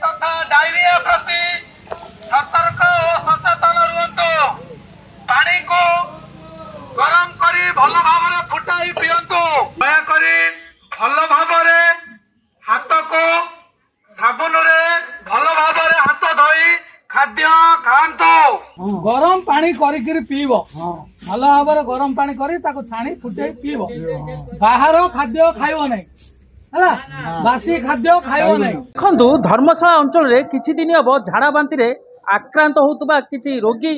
तथा डायरिया प्रति सतर्क और सचेतन रुहतु। पानी को गरम करी भल भाव फुटाई पियंतु। दयाकरी भल भाव हाथ को साबुन रे भल भाव हाथ धोई खाद्य खांतु। गरम पानी करिकिरी पीबो भल भाव गरम पानी करी ताको छाणी फुटाई पीबो। बाहर खाद्य खाइबो नहीं बासी खाद्य खाइबो नहीं। देखु धर्मशाला अंचल रे किछि दिन हम झाड़ा बांति रे आक्रांत होतबा किछि रोगी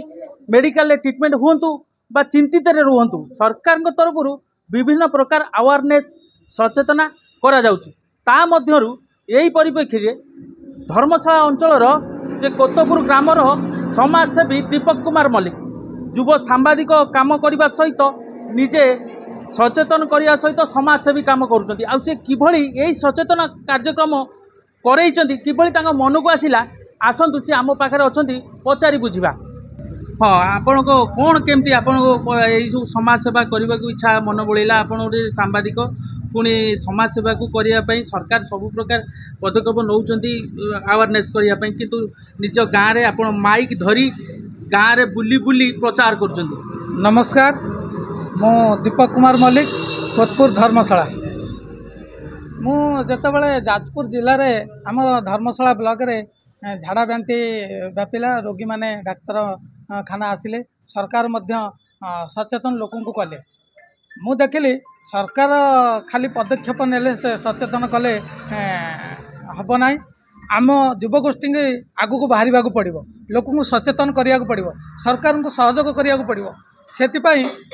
मेडिकल रे ट्रीटमेंट हुंतु बा चिंतित रे रुहंतु सरकार तरफ विभिन्न प्रकार अवेयरनेस सचेतना करा जाउछि। ता मध्यरु एही परिप्रेक्षी रे धर्मशाला अंचल जे कोतपुर ग्रामर समाजसेवी दीपक कुमार मल्लिक युव सांबादिक काम करने सहित निजे सचेतन करने सहित समाजसेवी काम करुँच किभली यही सचेतन कार्यक्रम करैछंती किभली तांका मन को आसिला आसतु सी आम पाखे अच्छा पचारि बुझा। हाँ आपण को कौन केमती आपण यही सब समाज सेवा करने को इच्छा मन बड़ा आप सांबादिक पुणी समाज सेवा को करने सरकार सबु प्रकार पदक्षेप नौकरी अवेयरनेस करने किंतु निज गाँव में आप माइक धरी गाँव में बुली बुली प्रचार कर। नमस्कार मु दीपक कुमार मल्लिक कोतपुर धर्मशाला मु जितेबाला जाजपुर जिले में आम धर्मशाला ब्लॉक रे झाड़ा बांति व्यापिला रोगी माने डाक्तर खाना आसिले सरकार मध्य सचेतन लोक को कले मु देखिली सरकार खाली पदक्षेप नेले सचेतन कले हम ना आम युवगोष्ठी आगु को बाहर पड़ो लोक सचेतन करने को पड़ो सरकार को सहयोग करने को पड़ो से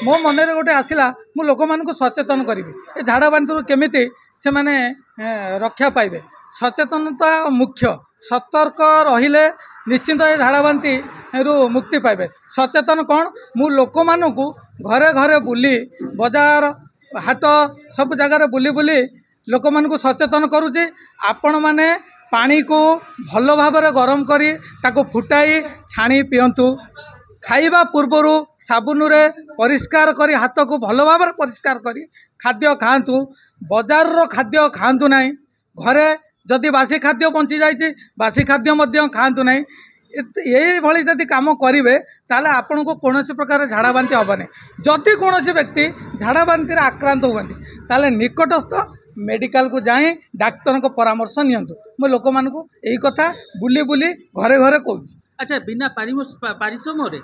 मो मन में गोटे आसला मु लोक मान सचेतन करी ए झाड़ा बांति केमिति से माने रक्षा पाइबे सचेतनता मुख्य सतर्क रहिले निश्चिंत ये झाड़ा बांति रु मुक्ति पाइबे। सचेतन कौन मु लोक मानू घरे घरे बुली बजार हाट सब जगार बुली बुली लोक मानू सचेतन करुचे आपण माने पानी को भल भाव गरम करी ताको फुटाई छाणी पियंतु। खाइबा पूर्वर साबुन रे परिष्कार करी हाथ को भल भाव परिष्कार करी खाद्य खातु। बजार रो खाद्य खातु ना घरे जदि बासी खाद्य बंची जाइए बासी खाद्य मध्य खातु ना यही भली जदि काम करेंगे ताले आपण को कौन प्रकार झाड़ा बांति हेनी। जदि कौन व्यक्ति झाड़ा बांति आक्रांत होती ताले निकटस्थ मेडिकल को जाए डाक्तर को परामर्श नियंतु। मो लोक मान यही कथा बुली बुली घरे घरे कहूँ। अच्छा बिना पारिश्रम रे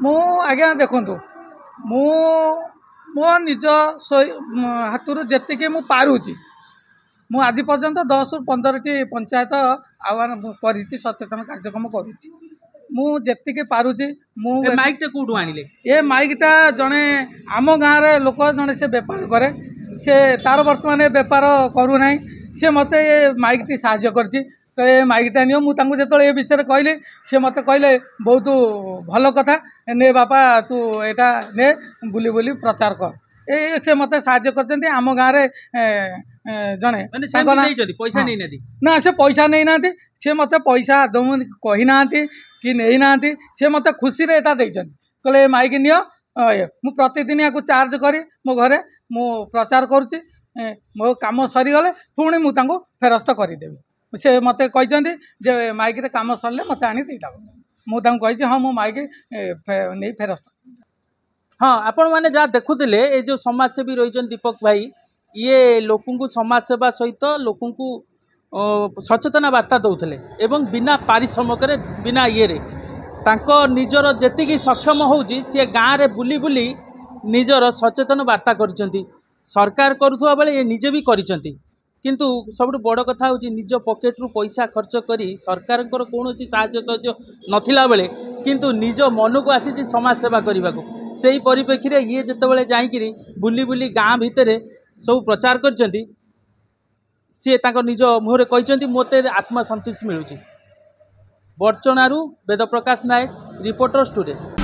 मु आज्ञा देखु मु मो निज हाथ जी मु पारुची मु आज पर्यंत 10 ରୁ 15टी पंचायत आह्वान कर सचेतन कार्यक्रम करुच्ची मु जी पारुची मु माइक कौटू आनिले ये माइकटा जड़े आम गाँव रे लोक जड़े से बेपार करे से तार बर्तमान बेपार करूना सी मत ये माइकटी साहाय्य करछि तो ये माइकटा नियो मुझे जो ये विषय कहली सी मत कहले बहुत भल कथा ने बापा तू एटा ने बुली बुली प्रचार कर ए से मत साहाय्य करछन्ती आम गाँव रे जड़े पैसा नहीं ना से पैसा नहीं ना सी मत पैसा दम कही ना कि नहीं ना सी मत खुशी रे एटा देछन कहले माइक नियो मु प्रतिदिन या चार्ज करी मो घरे मु प्रचार करुच्ची मो काम सरीगले पुणी मुझे फेरस्त करदेवी से मत कहते जे माइक रे काम सरले मत आनी देता मुझे हाँ मो माइक नहीं फेरस्त। हाँ आपण मैंने जहाँ देखुले ये जो समाजसेवी रही दीपक भाई ये लोक समाज सेवा सहित लोक सचेतना वार्ता दौले एवं बिना पारिश्रमिक बिना ये निजर जेतिकी सक्षम होउची सी गाँव में बुली बुली निजर सचेतन वार्ता करिसेंती सरकार करुवा बेले ये निजे भी करिसेंती किंतु सब बड़ कथा हूँ निज पॉकेट रु पैसा खर्च करी सरकार कौन साहाय्य सहयोग नथिला बेले किंतु निज मन को आसी समाज सेवा करने को से ही परिप्रेक्षी रे ये जितेबाला जाइकिरी बुली बुली गाँ भितर सब प्रचार करछंती सी निज मुहरे कहते मते आत्मा संतुष्टि मिलूँ। बरचणारू वेद प्रकाश नायक रिपोर्टर स्टूडेंट।